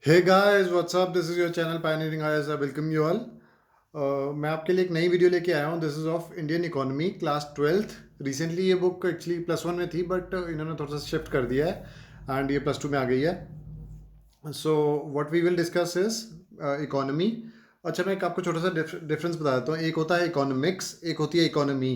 Hey guys what's up, this is your channel pioneering IAS. I welcome you all. मैं आपके लिए एक नई वीडियो लेके आया हूँ। This is of Indian economy class 12th। Recently ये बुक एक्चुअली +1 में थी, बट इन्होंने थोड़ा सा शिफ्ट कर दिया है एंड ये +2 में आ गई है। So what we will discuss is economy. अच्छा, मैं एक आपको छोटा सा डिफरेंस बता देता हूँ। एक होता है इकोनॉमिक्स, एक होती है इकोनॉमी।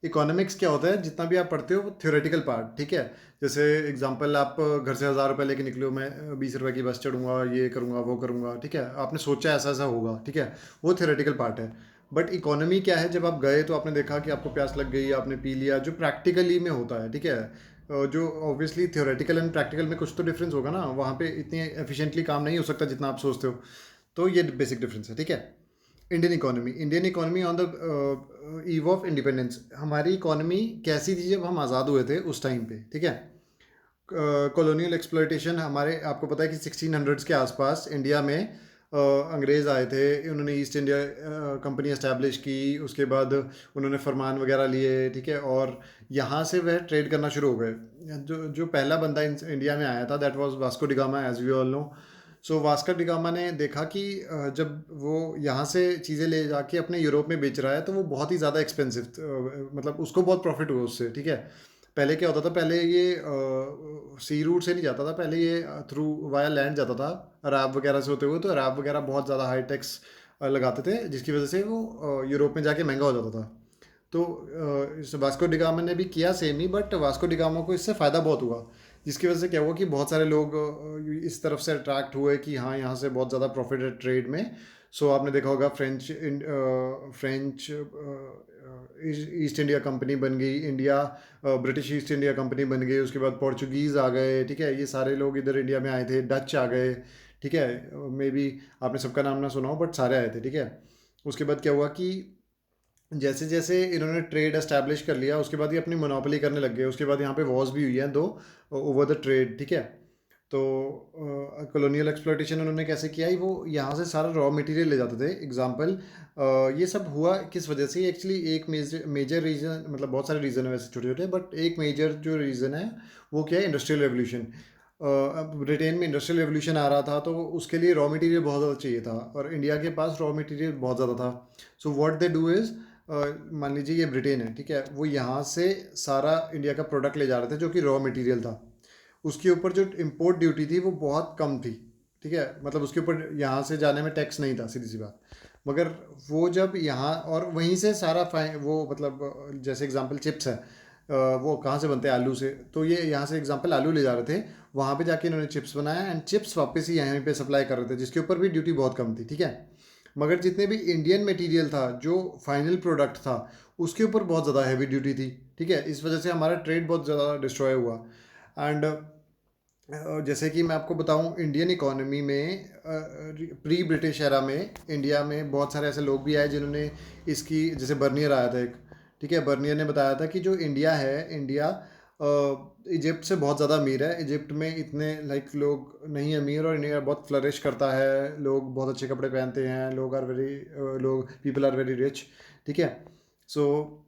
इकोनॉमिक्स क्या होता है? जितना भी आप पढ़ते हो वो थ्योरेटिकल पार्ट, ठीक है। जैसे एग्जांपल, आप घर से 1,000 रुपये लेके निकले हो, मैं 20 रुपये की बस चढ़ूंगा, ये करूंगा वो करूंगा, ठीक है। आपने सोचा ऐसा ऐसा होगा, ठीक है। वो थ्योरेटिकल पार्ट है। बट इकोनॉमी क्या है? जब आप गए तो आपने देखा कि आपको प्यास लग गई, आपने पी लिया, जो प्रैक्टिकली में होता है, ठीक है। जो ऑब्वियसली थ्योरेटिकल एंड प्रैक्टिकल में कुछ तो डिफरेंस होगा ना, वहाँ पे इतनी एफिशिएंटली काम नहीं हो सकता जितना आप सोचते हो। तो ये बेसिक डिफरेंस है, ठीक है। Indian economy on the eve of independence. हमारी इकोनॉमी कैसी थी जब हम आज़ाद हुए थे उस टाइम पे, ठीक है। कॉलोनियल एक्सप्लॉयटेशन, हमारे आपको पता है कि 1600s के आसपास इंडिया में अंग्रेज़ आए थे। उन्होंने ईस्ट इंडिया कंपनी एस्टैब्लिश की। उसके बाद उन्होंने फरमान वगैरह लिए, ठीक है। और यहाँ से वह ट्रेड करना शुरू हो गए। जो जो पहला बंदा इंडिया में आया था, that was Vasco da Gama, as we all know. So Vasco da Gama ने देखा कि जब वो यहाँ से चीज़ें ले जाके अपने यूरोप में बेच रहा है तो वो बहुत ही ज़्यादा एक्सपेंसिव, मतलब उसको बहुत प्रॉफिट हुआ उससे, ठीक है। पहले क्या होता था? पहले ये सी रूट से नहीं जाता था, पहले ये थ्रू वाया लैंड जाता था, अरब वगैरह से होते हुए। तो अरब वगैरह बहुत ज़्यादा हाई टैक्स लगाते थे, जिसकी वजह से वो यूरोप में जाके महंगा हो जाता था। तो इस वास्को डिगामा ने भी किया same he, but Vasco da Gama को इससे फ़ायदा बहुत हुआ। जिसकी वजह से क्या हुआ कि बहुत सारे लोग इस तरफ से अट्रैक्ट हुए कि हाँ, यहाँ से बहुत ज़्यादा प्रॉफिट है ट्रेड में। सो आपने देखा होगा फ्रेंच ईस्ट इंडिया कंपनी बन गई, India British east India company बन गई। उसके बाद पोर्चुगीज़ आ गए, ठीक है। ये सारे लोग इधर इंडिया में आए थे, डच आ गए, ठीक है। मे बी आपने सबका नाम ना सुना हो, बट सारे आए थे, ठीक है। उसके बाद क्या हुआ कि जैसे जैसे इन्होंने ट्रेड एस्टैब्लिश कर लिया, उसके बाद ये अपनी मोनोपोली करने लग गए। उसके बाद यहाँ पे वॉर्स भी हुई हैं दो ओवर द ट्रेड, ठीक है। तो कॉलोनियल एक्सप्लॉयटेशन उन्होंने कैसे किया? वो यहाँ से सारा रॉ मटेरियल ले जाते थे। एग्जांपल, ये सब हुआ किस वजह से? एक्चुअली एक मेजर मेजर रीज़न, मतलब बहुत सारे रीज़न है वैसे छोटे छोटे, बट एक मेजर जो रीज़न है वो क्या है? Industrial revolution. अब ब्रिटेन में इंडस्ट्रियल रेवोल्यूशन आ रहा था, तो उसके लिए रॉ मटेरियल बहुत ज़्यादा चाहिए था, और इंडिया के पास रॉ मटेरियल बहुत ज़्यादा था। So what they do is, मान लीजिए ये ब्रिटेन है, ठीक है। वो यहाँ से सारा इंडिया का प्रोडक्ट ले जा रहे थे जो कि रॉ मटेरियल था। उसके ऊपर जो इम्पोर्ट ड्यूटी थी वो बहुत कम थी, ठीक है। मतलब उसके ऊपर यहाँ से जाने में टैक्स नहीं था, सीधी सी बात। मगर वो जब यहाँ, और वहीं से सारा वो मतलब जैसे एग्जांपल चिप्स है, वो कहाँ से बनते हैं? आलू से। तो ये यहाँ से एग्जांपल आलू ले जा रहे थे, वहाँ पे जाके इन्होंने चिप्स बनाया एंड चिप्स वापस ही यहाँ पे सप्लाई कर रहे थे, जिसके ऊपर भी ड्यूटी बहुत कम थी, ठीक है। मगर जितने भी इंडियन मटेरियल था, जो फाइनल प्रोडक्ट था, उसके ऊपर बहुत ज़्यादा हैवी ड्यूटी थी, ठीक है। इस वजह से हमारा ट्रेड बहुत ज़्यादा डिस्ट्रॉय हुआ। एंड जैसे कि मैं आपको बताऊं, इंडियन इकोनॉमी में प्री ब्रिटिश एरा में इंडिया में बहुत सारे ऐसे लोग भी आए जिन्होंने इसकी, जैसे बर्नियर आया था एक, ठीक है। बर्नियर ने बताया था कि जो इंडिया है, इंडिया इजिप्ट से बहुत ज़्यादा अमीर है। इजिप्ट में इतने लाइक लोग नहीं अमीर, और इंडिया बहुत फ्लरिश करता है, लोग बहुत अच्छे कपड़े पहनते हैं, लोग पीपल आर वेरी रिच, ठीक है। सो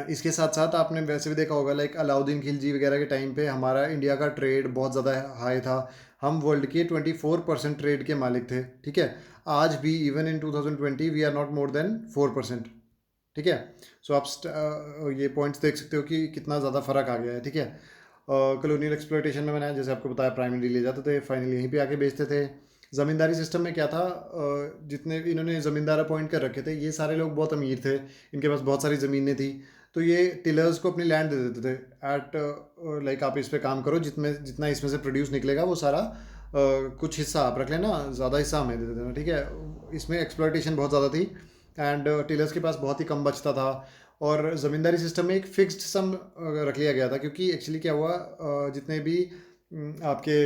इसके साथ साथ आपने वैसे भी देखा होगा, लाइक अलाउद्दीन खिलजी वगैरह के टाइम पे हमारा इंडिया का ट्रेड बहुत ज़्यादा हाई था। हम वर्ल्ड के 24% ट्रेड के मालिक थे, ठीक है। आज भी even in 2020 we are not more than 4%, ठीक है। सो आप ये पॉइंट्स देख सकते हो कि कितना ज़्यादा फ़र्क आ गया है, ठीक है। कॉलोनियल एक्सप्लॉयटेशन में मैंने, जैसे आपको बताया, प्राइमरी ले जाते थे, फाइनली यहीं पे आके बेचते थे। ज़मींदारी सिस्टम में क्या था? जितने भी इन्होंने ज़मींदार अपॉइंट कर रखे थे, ये सारे लोग बहुत अमीर थे, इनके पास बहुत सारी ज़मीनें थी। तो ये टिलर्स को अपनी लैंड दे देते थे एट, लाइक आप इस पे काम करो, जितने जितना इसमें से प्रोड्यूस निकलेगा वो सारा कुछ हिस्सा आप रख लेना, ज़्यादा हिस्सा हमें दे देना, ठीक है। इसमें एक्सप्लॉयटेशन बहुत ज़्यादा थी एंड टिलर्स के पास बहुत ही कम बचता था। और ज़मींदारी सिस्टम में एक फिक्स्ड सम रख लिया गया था, क्योंकि एक्चुअली क्या हुआ, जितने भी आपके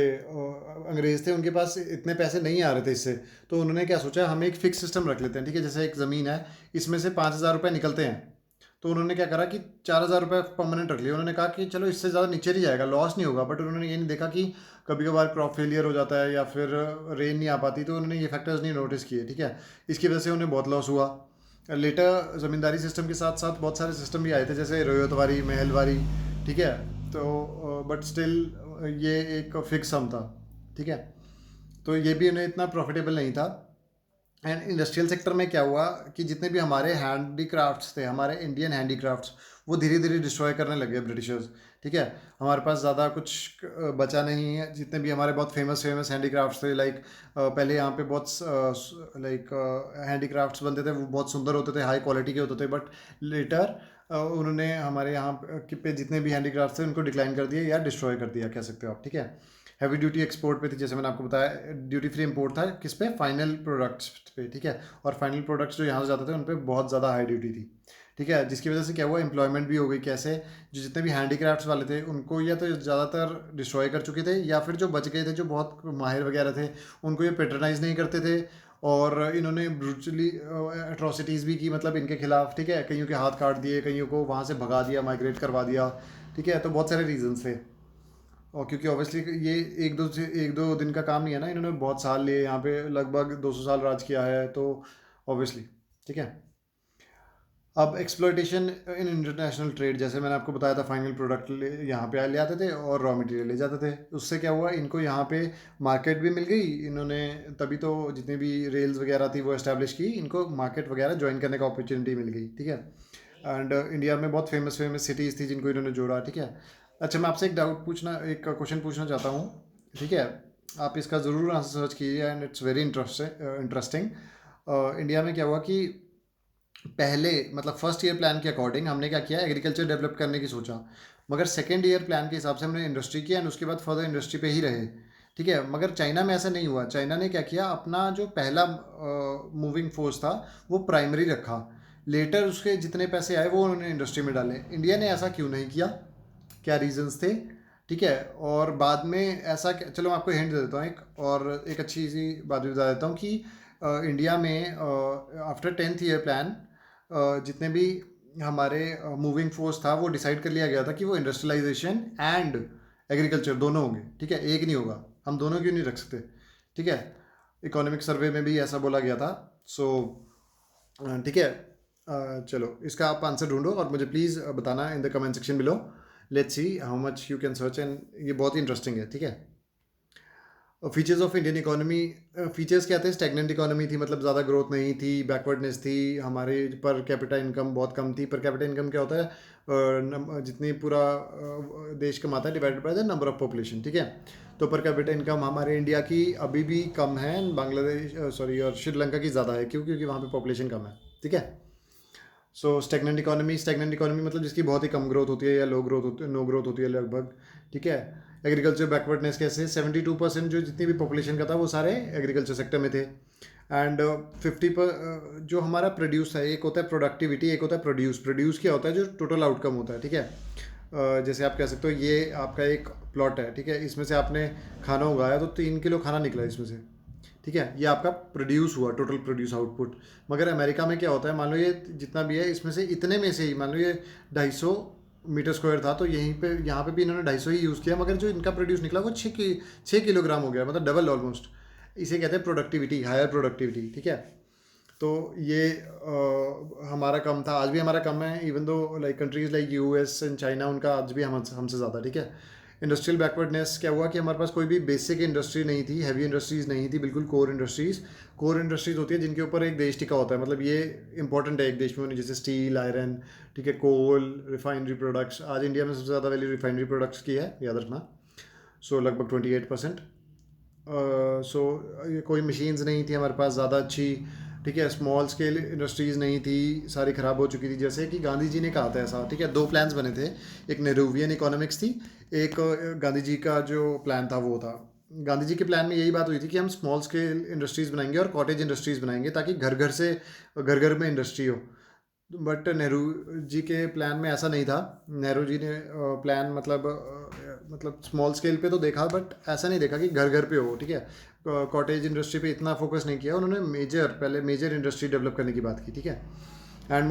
अंग्रेज़ थे, उनके पास इतने पैसे नहीं आ रहे थे इससे। तो उन्होंने क्या सोचा, हम एक फिक्स सिस्टम रख लेते हैं, ठीक है। जैसे एक ज़मीन है, इसमें से 5,000 रुपये निकलते हैं, तो उन्होंने क्या करा कि 4,000 रुपये परमानेंट रख लिया। उन्होंने कहा कि चलो इससे ज़्यादा नीचे नहीं जाएगा, लॉस नहीं होगा। बट उन्होंने ये नहीं देखा कि कभी कभार क्रॉप फेलियर हो जाता है या फिर रेन नहीं आ पाती, तो उन्होंने ये फैक्टर्स नहीं नोटिस किए, ठीक है। इसकी वजह से उन्हें बहुत लॉस हुआ। लेटर ज़मींदारी सिस्टम के साथ साथ बहुत सारे सिस्टम भी आए थे, जैसे रोयतवारी, महलवारी, ठीक है। तो बट स्टिल ये एक फिक्स सम था, ठीक है। तो ये भी उन्हें इतना प्रॉफिटेबल नहीं था। एंड इंडस्ट्रियल सेक्टर में क्या हुआ कि जितने भी हमारे हैंडीक्राफ्ट्स थे, हमारे इंडियन हैंडीक्राफ्ट्स, वो धीरे धीरे डिस्ट्रॉय करने लगे ब्रिटिशर्स। ठीक है, हमारे पास ज़्यादा कुछ बचा नहीं है। जितने भी हमारे बहुत फेमस फेमस हैंडीक्राफ्ट्स थे, लाइक पहले यहाँ पे बहुत लाइक हैंडीक्राफ्ट्स बनते थे, वो बहुत सुंदर होते थे, हाई क्वालिटी के होते थे। बट लेटर उन्होंने हमारे यहाँ पे जितने भी हैंडीक्राफ्ट्स थे उनको डिक्लाइन कर दिया या डिस्ट्रॉय कर दिया, कह सकते हो आप। ठीक है, हैवी ड्यूटी एक्सपोर्ट पे थी, जैसे मैंने आपको बताया। ड्यूटी फ्री इंपोर्ट था किस पे, फाइनल प्रोडक्ट्स पे। ठीक है, और फाइनल प्रोडक्ट्स जो यहाँ से जाते थे उन पे बहुत ज़्यादा हाई ड्यूटी थी। ठीक है, जिसकी वजह से क्या हुआ, एम्प्लॉयमेंट भी हो गई। कैसे, जो जितने भी हैंडीक्राफ्ट्स वाले थे उनको या तो ज़्यादातर डिस्ट्रॉय कर चुके थे, या फिर जो बच गए थे, जो बहुत माहिर वगैरह थे, उनको ये पेट्रनाइज नहीं करते थे। और इन्होंने ब्रूटली एट्रोसिटीज़ भी की, मतलब इनके खिलाफ। ठीक है, कईयों के हाथ काट दिए, कईयों को वहाँ से भगा दिया, माइग्रेट करवा दिया। ठीक है, तो बहुत सारे रीजंस थे। और क्योंकि ऑब्वियसली ये एक दो दिन का काम नहीं है ना, इन्होंने बहुत साल लिए यहाँ पे, लगभग 200 साल राज किया है, तो ऑब्वियसली। ठीक है, अब एक्सप्लॉयटेशन इन इंटरनेशनल ट्रेड, जैसे मैंने आपको बताया था, फाइनल प्रोडक्ट यहाँ पे ले आते थे और रॉ मटेरियल ले जाते थे। उससे क्या हुआ, इनको यहाँ पे मार्केट भी मिल गई। इन्होंने तभी तो जितनी भी रेल्स वगैरह थी वो एस्टेब्लिश की, इनको मार्केट वगैरह ज्वाइन करने का अपॉर्चुनिटी मिल गई। ठीक है, एंड इंडिया में बहुत फेमस फेमस सिटीज़ थी जिनको इन्होंने जोड़ा। ठीक है, अच्छा मैं आपसे एक क्वेश्चन पूछना चाहता हूँ। ठीक है, आप इसका ज़रूर आंसर सर्च कीजिए, and it's very interesting. India में क्या हुआ कि पहले, मतलब फर्स्ट ईयर प्लान के अकॉर्डिंग हमने क्या किया, एग्रीकल्चर डेवलप करने की सोचा। मगर सेकेंड ईयर प्लान के हिसाब से हमने इंडस्ट्री किया, एंड उसके बाद फर्दर इंडस्ट्री पे ही रहे। ठीक है, मगर चाइना में ऐसा नहीं हुआ। चाइना ने क्या किया, अपना जो पहला मूविंग फोर्स था वो प्राइमरी रखा। लेटर उसके जितने पैसे आए वो उन्होंने इंडस्ट्री में डाले। इंडिया ने ऐसा क्यों नहीं किया, क्या रीजंस थे? ठीक है, और बाद में ऐसा चलो मैं आपको हिंट दे देता हूँ एक, और एक अच्छी सी बात भी बता देता हूँ कि इंडिया में आफ्टर 10th ईयर प्लान जितने भी हमारे मूविंग फोर्स था वो डिसाइड कर लिया गया था कि वो इंडस्ट्रियलाइजेशन एंड एग्रीकल्चर दोनों होंगे। ठीक है, एक नहीं होगा, हम दोनों क्यों नहीं रख सकते। ठीक है, इकोनॉमिक सर्वे में भी ऐसा बोला गया था। सो ठीक है, चलो इसका आप आंसर ढूंढो और मुझे प्लीज़ बताना in the comment section below. Let's see how much you can search, and ये बहुत ही इंटरेस्टिंग है। ठीक है, features of Indian economy, features क्या थे, स्टैग्नेंट इकोनॉमी थी, मतलब ज़्यादा ग्रोथ नहीं थी, बैकवर्डनेस थी, हमारे पर कैपिटा इनकम बहुत कम थी। पर कैपिटा इनकम क्या होता है, जितनी पूरा देश कमाता है divided by the number of population. ठीक है, तो पर कैपिटा इनकम हमारे इंडिया की अभी भी कम है, बांग्लादेश सॉरी और श्रीलंका की ज़्यादा है। क्यों? क्योंकि वहाँ पे पॉपुलेशन कम है। ठीक है, सो स्टैग्नेंट इकोनॉमी मतलब जिसकी बहुत ही कम ग्रोथ होती है, या लो ग्रोथ होती है, नो ग्रोथ होती है लगभग। ठीक है, एग्रीकल्चर बैकवर्डनेस कैसे, 72% जो जितनी भी पॉपुलेशन का था वो सारे एग्रीकल्चर सेक्टर में थे। एंड 50 पर जो हमारा प्रोड्यूस है, एक होता है प्रोडक्टिविटी, एक होता है प्रोड्यूस। प्रोड्यूस क्या होता है, जो टोटल आउटकम होता है। ठीक है, जैसे आप कह सकते हो ये आपका एक प्लॉट है। ठीक है, इसमें से आपने खाना उगाया तो 3 किलो खाना निकला इसमें से। ठीक है, ये आपका प्रोड्यूस हुआ, टोटल प्रोड्यूस आउटपुट। मगर अमेरिका में क्या होता है, मान लो ये जितना भी है इसमें से इतने में से ही, मान लो ये 250 मीटर स्क्वायर था, तो यहीं पे यहाँ पे भी इन्होंने 250 ही यूज़ किया, मगर जो इनका प्रोड्यूस निकला वो 6 किलोग्राम हो गया, मतलब डबल ऑलमोस्ट। इसे कहते हैं प्रोडक्टिविटी, हायर प्रोडक्टिविटी। ठीक है, तो ये हमारा कम था, आज भी हमारा कम है, even though like countries like US and China, उनका आज भी हमसे ज़्यादा। ठीक है, इंडस्ट्रियल बैकवर्डनेस क्या हुआ कि हमारे पास कोई भी बेसिक इंडस्ट्री नहीं थी, हैवी इंडस्ट्रीज़ नहीं थी, बिल्कुल कोर इंडस्ट्रीज़ होती है जिनके ऊपर एक देश टिका होता है, मतलब ये इंपॉर्टेंट है एक देश में होनी, जैसे स्टील, आयरन। ठीक है, कोल, रिफाइनरी प्रोडक्ट्स। आज इंडिया में सबसे ज़्यादा वैल्यू रिफाइनरी प्रोडक्ट्स की है, याद रखना। सो लगभग 28%। सो ये कोई मशीन्स नहीं थी हमारे पास ज़्यादा अच्छी। ठीक है, स्मॉल स्केल इंडस्ट्रीज़ नहीं थी, सारी ख़राब हो चुकी थी। जैसे कि गांधी जी ने कहा था ऐसा। ठीक है, दो प्लान्स बने थे, एक नेहरूवियन इकोनॉमिक्स थी, एक गांधी जी का जो प्लान था वो था। गांधी जी के प्लान में यही बात हुई थी कि हम स्मॉल स्केल इंडस्ट्रीज़ बनाएंगे और कॉटेज इंडस्ट्रीज़ बनाएंगे, ताकि घर घर में इंडस्ट्री हो। बट नेहरू जी के प्लान में ऐसा नहीं था। नेहरू जी ने प्लान मतलब स्मॉल स्केल पे तो देखा, बट ऐसा नहीं देखा कि घर घर पे हो। ठीक है, कॉटेज इंडस्ट्री पे इतना फोकस नहीं किया उन्होंने। पहले मेजर इंडस्ट्री डेवलप करने की बात की। ठीक है, and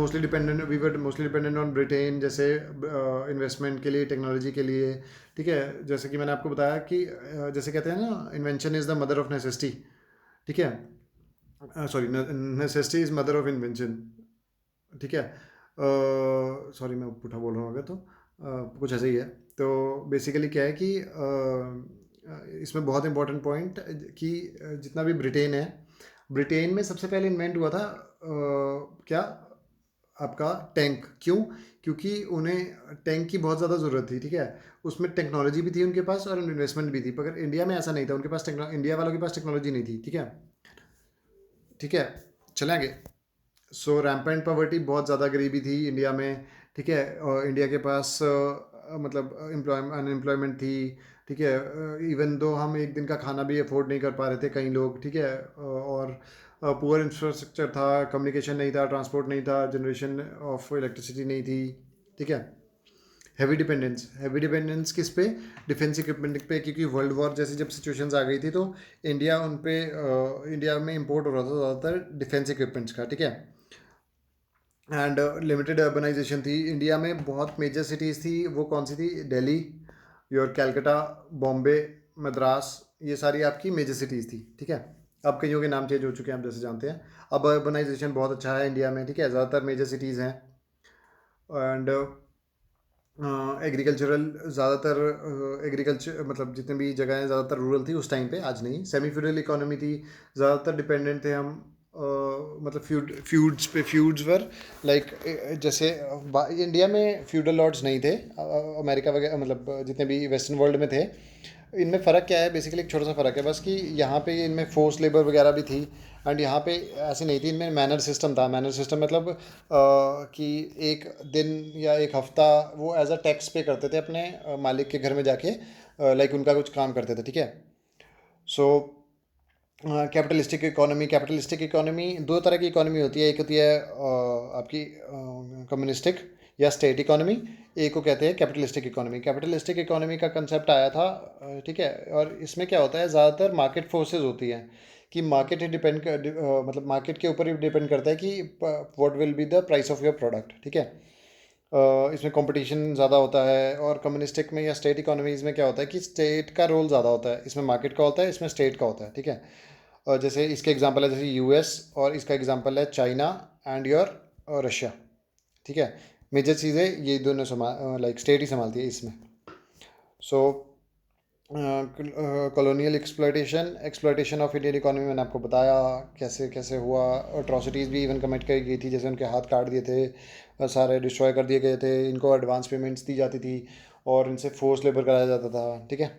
we were mostly dependent on Britain, जैसे इन्वेस्टमेंट के लिए, टेक्नोलॉजी के लिए। ठीक है, जैसे कि मैंने आपको बताया कि जैसे कहते हैं ना, invention is the mother of necessity. ठीक है, sorry, necessity is mother of invention. ठीक है, सॉरी मैं पुठा बोल रहा हूँ अगर, तो कुछ ऐसा ही है। तो बेसिकली क्या है कि इसमें बहुत इंपॉर्टेंट पॉइंट कि जितना भी ब्रिटेन है, ब्रिटेन में सबसे पहले इन्वेंट हुआ था क्या आपका टैंक। क्यों? क्योंकि उन्हें टैंक की बहुत ज़्यादा ज़रूरत थी, ठीक है। उसमें टेक्नोलॉजी भी थी उनके पास और इन्वेस्टमेंट भी थी, मगर इंडिया में ऐसा नहीं था, उनके पास इंडिया वालों के पास टेक्नोलॉजी नहीं थी, ठीक है। ठीक है, चलेंगे। सो रैम्पेंट पॉवर्टी, बहुत ज़्यादा गरीबी थी इंडिया में, ठीक है। और इंडिया के पास मतलब अनएम्प्लॉयमेंट थी, ठीक है। इवन दो हम एक दिन का खाना भी अफोर्ड नहीं कर पा रहे थे कई लोग, ठीक है। और पुअर इंफ्रास्ट्रक्चर था, कम्युनिकेशन नहीं था, ट्रांसपोर्ट नहीं था, जनरेशन ऑफ इलेक्ट्रिसिटी नहीं थी, ठीक है। हैवी डिपेंडेंस किस पे? डिफेंस इक्विपमेंट पे, क्योंकि वर्ल्ड वॉर जैसी जब सिचुएशंस आ गई थी तो इंडिया में इंपोर्ट हो रहा था ज़्यादातर डिफेंस इक्विपमेंट्स का, ठीक है। एंड लिमिटेड अर्बनाइजेशन थी इंडिया में। बहुत मेजर सिटीज़ थी, वो कौन सी थी? दिल्ली, योर कैलकाटा, बॉम्बे, मद्रास, ये सारी आपकी मेजर सिटीज़ थी, ठीक है। अब कईयों के नाम चेंज हो चुके हैं, आप जैसे जानते हैं। अब अर्बनाइजेशन बहुत अच्छा है इंडिया में, ठीक है। ज़्यादातर मेजर सिटीज़ हैं। एंड एग्रीकल्चरल, ज़्यादातर एग्रीकल्चर मतलब जितने भी जगह हैं ज़्यादातर रूरल थी उस टाइम पे, आज नहीं। सेमी फ्यूडल इकोनॉमी थी, ज़्यादातर डिपेंडेंट थे हम मतलब फ्यूड्स पे। फ्यूड्स वर लाइक जैसे इंडिया में फ्यूडल लॉर्ड्स नहीं थे, अमेरिका वगैरह मतलब जितने भी वेस्टर्न वर्ल्ड में थे। इनमें फ़र्क क्या है? बेसिकली एक छोटा सा फ़र्क है बस, कि यहाँ पे इनमें फोर्स लेबर वगैरह भी थी, एंड यहाँ पे ऐसी नहीं थी। इनमें मैनर सिस्टम था। मैनर सिस्टम मतलब कि एक दिन या एक हफ्ता वो एज अ टैक्स पे करते थे अपने मालिक के घर में जाके, लाइक उनका कुछ काम करते थे, ठीक है। सो कैपिटलिस्टिक इकोनॉमी दो तरह की इकोनॉमी होती है। एक होती है आपकी कम्युनिस्टिक या स्टेट इकोनॉमी, एक को कहते हैं कैपिटलिस्टिक इकोनॉमी। कैपिटलिस्टिक इकोनॉमी का कंसेप्ट आया था, ठीक है। और इसमें क्या होता है, ज़्यादातर मार्केट फोर्सेस होती हैं, कि मार्केट ही मतलब मार्केट के ऊपर ही डिपेंड करता है कि what will be the price of your product, ठीक है। इसमें कंपटीशन ज़्यादा होता है। और कम्युनिस्टिक में या स्टेट इकोनॉमीज़ में क्या होता है कि स्टेट का रोल ज़्यादा होता है। इसमें मार्केट का होता है, इसमें स्टेट का होता है, ठीक है। और जैसे इसके एग्जांपल है जैसे यूएस, और इसका एग्जांपल है चाइना एंड योर रशिया, ठीक है। मेजर चीज़ें ये दोनों लाइक स्टेट ही संभालती है इसमें। So colonial exploitation of Indian economy, मैंने आपको बताया कैसे कैसे हुआ। अट्रॉसिटीज़ भी इवन कमिट की गई थी, जैसे उनके हाथ काट दिए थे, सारे डिस्ट्रॉय कर दिए गए थे, इनको एडवांस पेमेंट्स दी जाती थी और इनसे फोर्स लेबर कराया जाता था, ठीक है।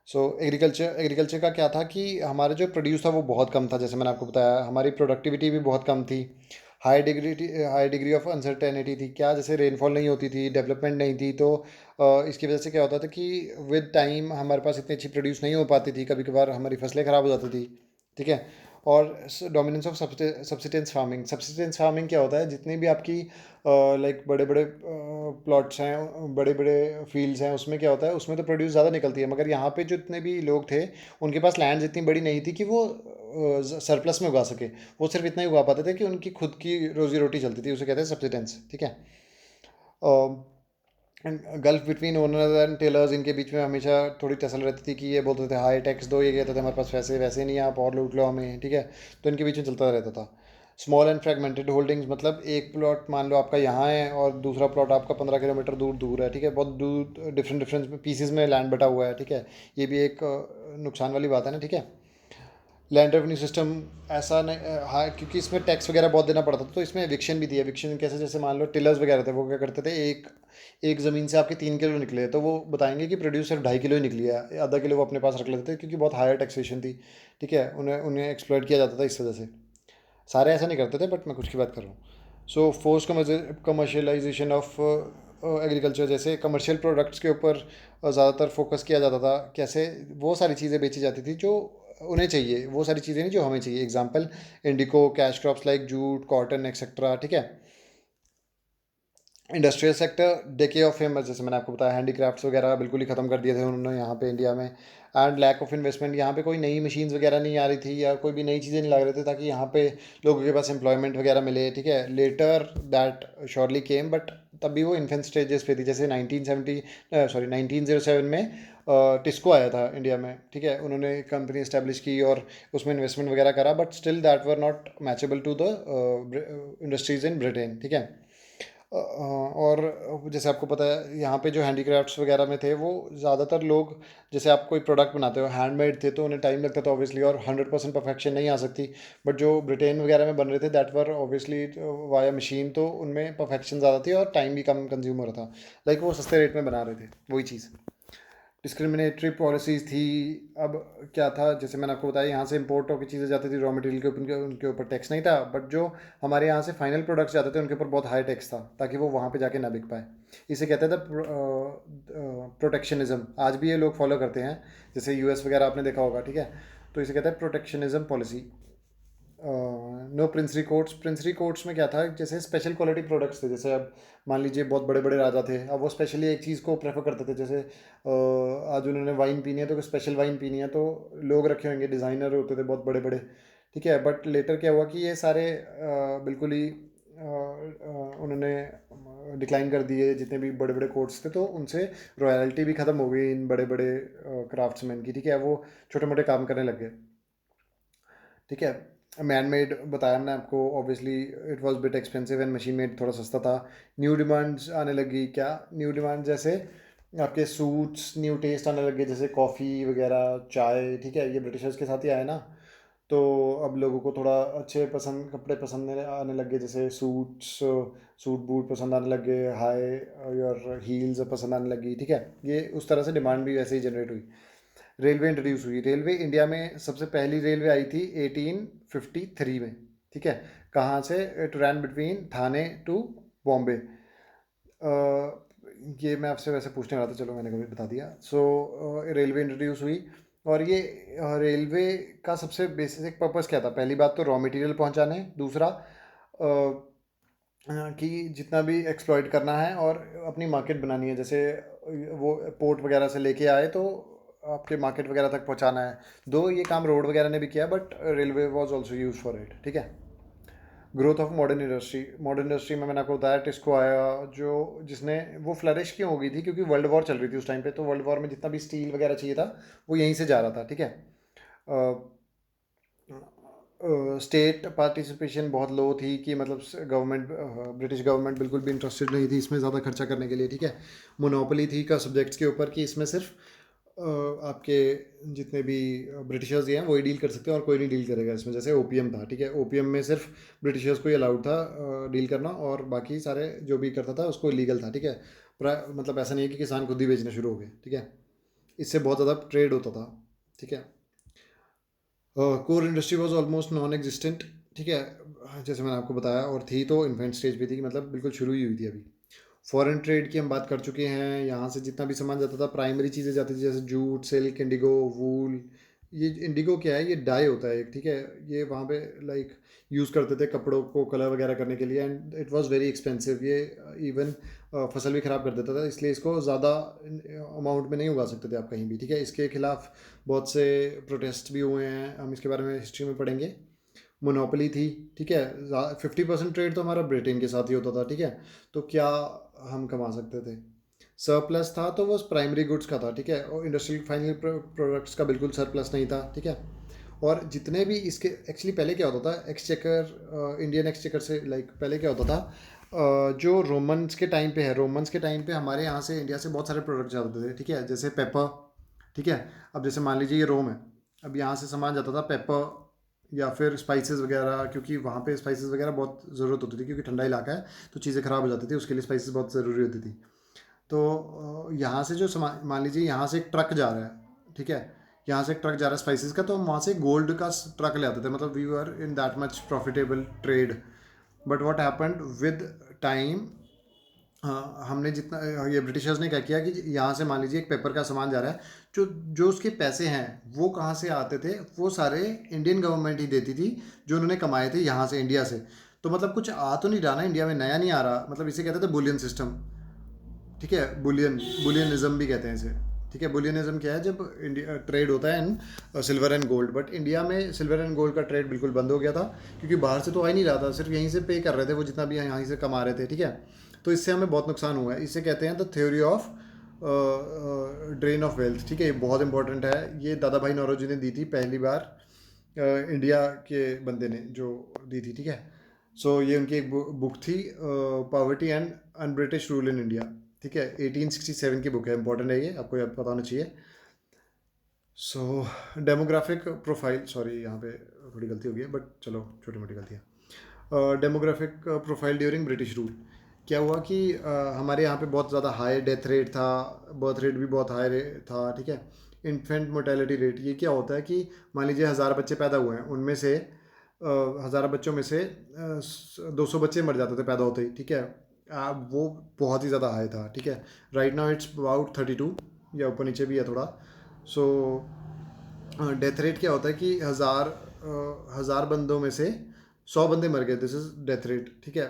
सो एग्रीकल्चर का क्या था कि हमारा जो प्रोड्यूस था वो बहुत कम था, जैसे मैंने आपको बताया। हमारी प्रोडक्टिविटी भी बहुत कम थी। हाई डिग्री ऑफ अनसर्टेनिटी थी। क्या? जैसे रेनफॉल नहीं होती थी, डेवलपमेंट नहीं थी, तो इसकी वजह से क्या होता था कि विद टाइम हमारे पास इतनी अच्छी प्रोड्यूस नहीं हो पाती थी, कभी कभार हमारी फसलें ख़राब हो जाती थी, ठीक है। और डोमिनेंस ऑफ सब्सिस्टेंस फार्मिंग क्या होता है? जितनी भी आपकी लाइक बड़े बड़े प्लॉट्स हैं, बड़े बड़े फील्ड्स हैं, उसमें क्या होता है, उसमें तो प्रोड्यूस ज़्यादा निकलती है, मगर यहाँ पे जो इतने भी लोग थे उनके पास लैंड इतनी बड़ी नहीं थी कि वो सरप्लस में उगा सके। वो सिर्फ इतना ही उगा पाते थे कि उनकी खुद की रोजी रोटी चलती थी, उसे कहते हैं सब्सिडेंस, ठीक है। Gulf between owners and tailors, इनके बीच में हमेशा थोड़ी टसल रहती थी, कि ये बोलते थे हाई टैक्स दो, ये कहते थे हमारे पास वैसे वैसे नहीं, आप और लूट लो हमें, ठीक है। तो इनके बीच में चलता रहता था। स्मॉल एंड फ्रेगमेंटेड होल्डिंग्स, मतलब एक प्लॉट मान लो आपका यहाँ है और दूसरा प्लॉट आपका 15 किलोमीटर दूर दूर है, ठीक है। बहुत दूर डिफरेंट डिफरेंट पीसेज में लैंड बटा हुआ है, ठीक है। ये भी एक नुकसान वाली बात है ना, ठीक है। लैंड रेवेन्यू सिस्टम ऐसा नहीं, हाँ, क्योंकि इसमें टैक्स वगैरह बहुत देना पड़ता था, तो इसमें एविक्शन भी थी। एविक्शन कैसे? जैसे मान लो टिलर्स वगैरह थे, वो क्या करते थे, एक एक ज़मीन से आपके 3 किलो निकले, तो वो बताएंगे कि प्रोड्यूस सिर्फ 2.5 किलो ही निकली है, आधा किलो वो अपने पास रख लेते थे, क्योंकि बहुत हायर टैक्सेशन थी, ठीक है। उन्हें उन्हें एक्सप्लॉइट किया जाता था इस वजह से। सारे ऐसा नहीं करते थे, बट मैं कुछ की बात कर रहा हूँ। So force commercialisation of agriculture, जैसे कमर्शियल प्रोडक्ट्स के ऊपर ज़्यादातर फोकस किया जाता था। कैसे? वो सारी चीज़ें बेची जाती थी जो उन्हें चाहिए, वो सारी चीज़ें नहीं जो हमें चाहिए। Example, indigo, cash crops like jute, cotton etcetera, ठीक है। Industrial sector, decay of famous, जैसे मैंने आपको बताया, हैंडीक्राफ्ट्स वगैरह बिल्कुल ही ख़त्म कर दिए थे उन्होंने यहाँ पे इंडिया में। एंड लैक ऑफ इन्वेस्टमेंट, यहाँ पे कोई नई मशीन्स वगैरह नहीं आ रही थी, या कोई भी नई चीज़ें नहीं लग रहे थे ताकि यहाँ पे लोगों के पास एम्प्लॉयमेंट वगैरह मिले, ठीक है। Later that surely came, but तभी वो इन्फेंट स्टेजेस पे थी। जैसे 1907 में टिस्को आया था इंडिया में, ठीक है। उन्होंने कंपनी इस्टेब्लिश की और उसमें इन्वेस्टमेंट वगैरह करा, but still that were not matchable to the industries in Britain, ठीक है। और जैसे आपको पता है यहाँ पे जो हैंडीक्राफ्ट्स वगैरह में थे वो ज़्यादातर लोग, जैसे आप कोई प्रोडक्ट बनाते हो हैंडमेड थे तो उन्हें टाइम लगता था ऑब्वियसली, और 100% परफेक्शन नहीं आ सकती। बट जो ब्रिटेन वगैरह में बन रहे थे that were obviously via machine, तो उनमें परफेक्शन ज़्यादा थी और टाइम भी कम कंज्यूम हो रहा था। लाइक वो सस्ते रेट में बना रहे थे, वही चीज़। डिस्क्रिमिनेटरी पॉलिसीज़ थी। अब क्या था, जैसे मैंने आपको बताया यहाँ से इंपोर्ट होकर चीज़ें जाती थी रॉ मटेरियल के ऊपर, उनके ऊपर टैक्स नहीं था, बट जो हमारे यहाँ से फाइनल प्रोडक्ट्स जाते थे उनके ऊपर बहुत हाई टैक्स था ताकि वो वहाँ पे जाके ना बिक पाए। इसे कहते थे प्रोटेक्शनिज्म। आज भी ये लोग फॉलो करते हैं, जैसे यूएस वगैरह आपने देखा होगा, ठीक है। तो इसे कहते हैं protectionism policy. No princely courts. Princely courts में क्या था, जैसे स्पेशल क्वालिटी प्रोडक्ट्स थे, जैसे अब मान लीजिए बहुत बड़े बड़े राजा थे, अब वो स्पेशली एक चीज़ को प्रेफर करते थे, जैसे आज उन्होंने वाइन पीनी है तो स्पेशल वाइन पीनी है, तो लोग रखे होंगे, डिज़ाइनर होते थे बहुत बड़े बड़े, ठीक है। बट लेटर क्या हुआ कि ये सारे बिल्कुल ही उन्होंने डिक्लाइन कर दिए, जितने भी बड़े बड़े कोर्ट्स थे, तो उनसे रॉयल्टी भी ख़त्म हो गई इन बड़े बड़े क्राफ्ट्समैन की, ठीक है। वो छोटे मोटे काम करने लग गए, ठीक है। मैन मेड बताया मैंने आपको, obviously it was bit expensive and machine made थोड़ा सस्ता था। न्यू डिमांड्स आने लगी। क्या न्यू डिमांड? जैसे आपके सूट्स, न्यू टेस्ट आने लगे, जैसे कॉफ़ी वगैरह, चाय, ठीक है, ये ब्रिटिशर्स के साथ ही आए ना। तो अब लोगों को थोड़ा अच्छे पसंद कपड़े पसंद आने लग गए, जैसे सूट्स, सूट बूट पसंद आने लग गए, हाई और हील्स पसंद आने लगी, ठीक है। ये उस तरह से डिमांड भी वैसे ही जनरेट हुई। रेलवे इंट्रोड्यूस हुई। रेलवे इंडिया में सबसे पहली रेलवे आई थी 1853 में, ठीक है। कहाँ से? It ran between Thane to Bombay. ये मैं आपसे वैसे पूछने वाला था, चलो मैंने कभी बता दिया। सो रेलवे इंट्रोड्यूस हुई, और ये रेलवे का सबसे बेसिक पर्पस क्या था? पहली बात तो रॉ मटेरियल पहुंचाने, दूसरा कि जितना भी एक्सप्लॉइट करना है और अपनी मार्केट बनानी है, जैसे वो पोर्ट वगैरह से लेके आए तो आपके मार्केट वगैरह तक पहुंचाना है। दो ये काम रोड वगैरह ने भी किया, but railway was also use for it, ठीक है। Growth of modern industry. Modern industry में मैंने आपको बताया टिस्को आया, जो जिसने वो फ्लरिश क्यों हो गई थी, क्योंकि वर्ल्ड वॉर चल रही थी उस टाइम पे, तो वर्ल्ड वॉर में जितना भी स्टील वगैरह चाहिए था वो यहीं से जा रहा था, ठीक है। स्टेट पार्टिसिपेशन बहुत लो थी, कि मतलब गवर्नमेंट, ब्रिटिश गवर्नमेंट बिल्कुल भी इंटरेस्टेड नहीं थी इसमें ज़्यादा खर्चा करने के लिए, ठीक है। मोनोपोली थी का सब्जेक्ट्स के ऊपर, कि इसमें सिर्फ आपके जितने भी ब्रिटिशर्स हैं वही डील कर सकते हैं और कोई नहीं डील करेगा इसमें। जैसे ओपीएम था, ठीक है, ओपीएम में सिर्फ ब्रिटिशर्स को ही अलाउड था डील करना, और बाकी सारे जो भी करता था उसको इलीगल था, ठीक है। मतलब ऐसा नहीं है कि किसान खुद ही बेचना शुरू हो गए, ठीक है। इससे बहुत ज़्यादा ट्रेड होता था, ठीक है। Core industry was almost non existent, ठीक है, जैसे मैंने आपको बताया, और थी तो इन्फेंट स्टेज पे थी, मतलब बिल्कुल शुरू ही हुई थी अभी। फॉरेन ट्रेड की हम बात कर चुके हैं। यहाँ से जितना भी सामान जाता था, प्राइमरी चीज़ें जाती थी, जैसे जूट, सिल्क, इंडिगो, वूल। ये इंडिगो क्या है? ये डाई होता है एक, ठीक है। ये वहाँ पे लाइक यूज़ करते थे कपड़ों को कलर वगैरह करने के लिए, and it was very expensive. ये इवन फसल भी ख़राब कर देता था, इसलिए इसको ज़्यादा अमाउंट में नहीं उगा सकते थे आप कहीं भी, ठीक है। इसके खिलाफ बहुत से प्रोटेस्ट भी हुए हैं, हम इसके बारे में हिस्ट्री में पढ़ेंगे। मोनोपोली थी, ठीक है। 50% ट्रेड तो हमारा ब्रिटेन के साथ ही होता था, ठीक है। तो क्या हम कमा सकते थे? सरप्लस था तो वो प्राइमरी गुड्स का था, ठीक है, और इंडस्ट्रियल फाइनल प्रोडक्ट्स का बिल्कुल सरप्लस नहीं था, ठीक है। और जितने भी इसके एक्चुअली पहले क्या होता था, एक्सचेकर, इंडियन एक्सचेकर से लाइक पहले क्या होता था, जो रोमन्स के टाइम पे है, रोमन्स के टाइम पे हमारे यहाँ से इंडिया से बहुत सारे प्रोडक्ट जाते थे, ठीक है, जैसे पेपर, ठीक है। अब जैसे मान लीजिए ये रोम है, अब यहाँ से सामान जाता था पेपर या फिर स्पाइसेस वगैरह, क्योंकि वहाँ पे स्पाइसेस वगैरह बहुत ज़रूरत होती थी, क्योंकि ठंडा इलाका है तो चीज़ें ख़राब हो जाती थी, उसके लिए स्पाइसेस बहुत ज़रूरी होती थी। तो यहाँ से जो सामान, मान लीजिए यहाँ से एक ट्रक जा रहा है, ठीक है, यहाँ से एक ट्रक जा रहा है स्पाइसेस का, तो हम वहाँ से गोल्ड का ट्रक ले आते थे, मतलब we were in that much profitable trade. But what happened with time, हमने जितना ये ब्रिटिशर्स ने क्या किया कि यहाँ से मान लीजिए एक पेपर का सामान जा रहा है, जो जो उसके पैसे हैं वो कहाँ से आते थे? वो सारे इंडियन गवर्नमेंट ही देती थी, जो उन्होंने कमाए थे यहाँ से, इंडिया से। तो मतलब कुछ आ तो नहीं रहा ना इंडिया में, नया नहीं आ रहा, मतलब इसे कहते थे बुलियन सिस्टम, ठीक है। बुलियनिज्म भी कहते हैं इसे, ठीक है। बुलियनिज्म क्या है? जब इंडिया ट्रेड होता है in silver and gold, but India में सिल्वर एंड गोल्ड का ट्रेड बिल्कुल बंद हो गया था, क्योंकि बाहर से तो आ ही नहीं रहा था, सिर्फ यहीं से पे कर रहे थे वो, जितना भी यहाँ से कमा रहे थे, ठीक है। तो इससे हमें बहुत नुकसान हुआ है। इसे कहते हैं the theory of drain of wealth, ठीक है। ये बहुत इंपॉर्टेंट है, ये दादा भाई नौरोजी ने दी थी पहली बार, इंडिया के बंदे ने जो दी थी, ठीक है। सो ये उनकी एक बुक थी, poverty and un British rule in India, ठीक है, 1867 की बुक है, इंपॉर्टेंट है ये, आपको ये पता होना चाहिए। सो डेमोग्राफिक प्रोफाइल, सॉरी यहाँ पे थोड़ी गलती हो गई है बट चलो छोटी मोटी गलती है। Demographic profile during British rule, क्या हुआ कि हमारे यहाँ पे बहुत ज़्यादा हाई डेथ रेट था, बर्थ रेट भी बहुत हाई था, ठीक है। इन्फेंट मोर्टेलिटी रेट, ये क्या होता है कि मान लीजिए 1000 बच्चे पैदा हुए हैं, उनमें से 1000 बच्चों में से 200 बच्चे मर जाते थे पैदा होते ही, ठीक है। वो बहुत ही ज़्यादा हाई था, ठीक है। राइट नाउ इट्स अबाउट 32, या ऊपर नीचे भी है थोड़ा। सो डेथ रेट क्या होता है कि हज़ार बंदों में से 100 बंदे मर गए, दिस इज़ डेथ रेट, ठीक है।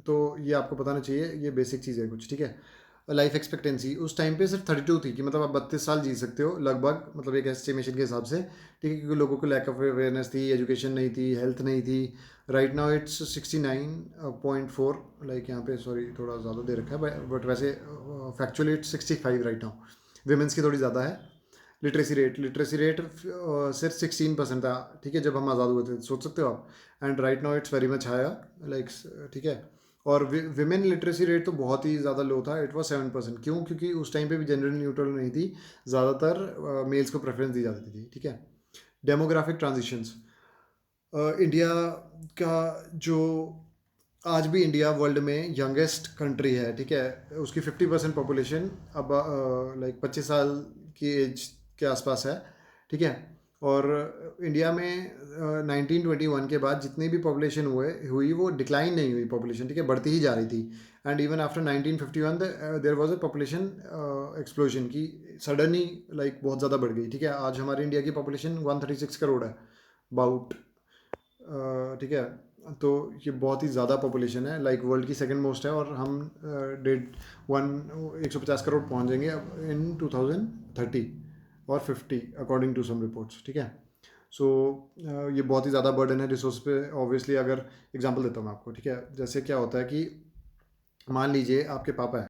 तो ये आपको बताना चाहिए, ये बेसिक चीज़ है कुछ, ठीक है। लाइफ एक्सपेक्टेंसी उस टाइम पे सिर्फ 32 थी, कि मतलब आप 32 साल जी सकते हो लगभग, मतलब एक एस्टिमेशन के हिसाब से, ठीक है, क्योंकि लोगों को लैक ऑफ अवेयरनेस थी, एजुकेशन नहीं थी, हेल्थ नहीं थी। राइट नाउ इट्स 69.4, लाइक यहाँ पे सॉरी थोड़ा ज़्यादा दे रखा है बट वैसे factually it's 65 right now. Women's की थोड़ी ज़्यादा है। लिटरेसी रेट सिर्फ 16% था, ठीक है, जब हम आज़ाद हुए थे, सोच सकते हो आप। And right now it's very much higher, like, ठीक है। और विमेन लिटरेसी रेट तो बहुत ही ज़्यादा लो था, इट वॉज 7%। क्यों? क्योंकि उस टाइम पे भी जेंडर न्यूट्रल नहीं थी, ज़्यादातर मेल्स को प्रेफरेंस दी जाती थी, ठीक है। डेमोग्राफिक ट्रांजिशंस, इंडिया का जो, आज भी इंडिया वर्ल्ड में यंगेस्ट कंट्री है, ठीक है। उसकी 50% पॉपुलेशन अब लाइक 25 साल की एज के आसपास है, ठीक है। और इंडिया में 1921 के बाद जितनी भी पॉपुलेशन हुई वो डिक्लाइन नहीं हुई पॉपुलेशन, ठीक है, बढ़ती ही जा रही थी। And even after 1951 there was a population explosion, की सडनली लाइक बहुत ज़्यादा बढ़ गई, ठीक है। आज हमारी इंडिया की पॉपुलेशन 136 करोड़ है अबाउट, ठीक है। तो ये बहुत ही ज़्यादा पॉपुलेशन है, लाइक वर्ल्ड की सेकंड मोस्ट है, और हम 150 करोड़ पहुंच जाएंगे अब इन 2030 और 50 अकॉर्डिंग टू सम रिपोर्ट्स, ठीक है। सो ये बहुत ही ज़्यादा बर्डन है रिसोर्स पे, ऑब्वियसली। अगर एग्जांपल देता हूँ मैं आपको, ठीक है, जैसे क्या होता है कि मान लीजिए आपके पापा है,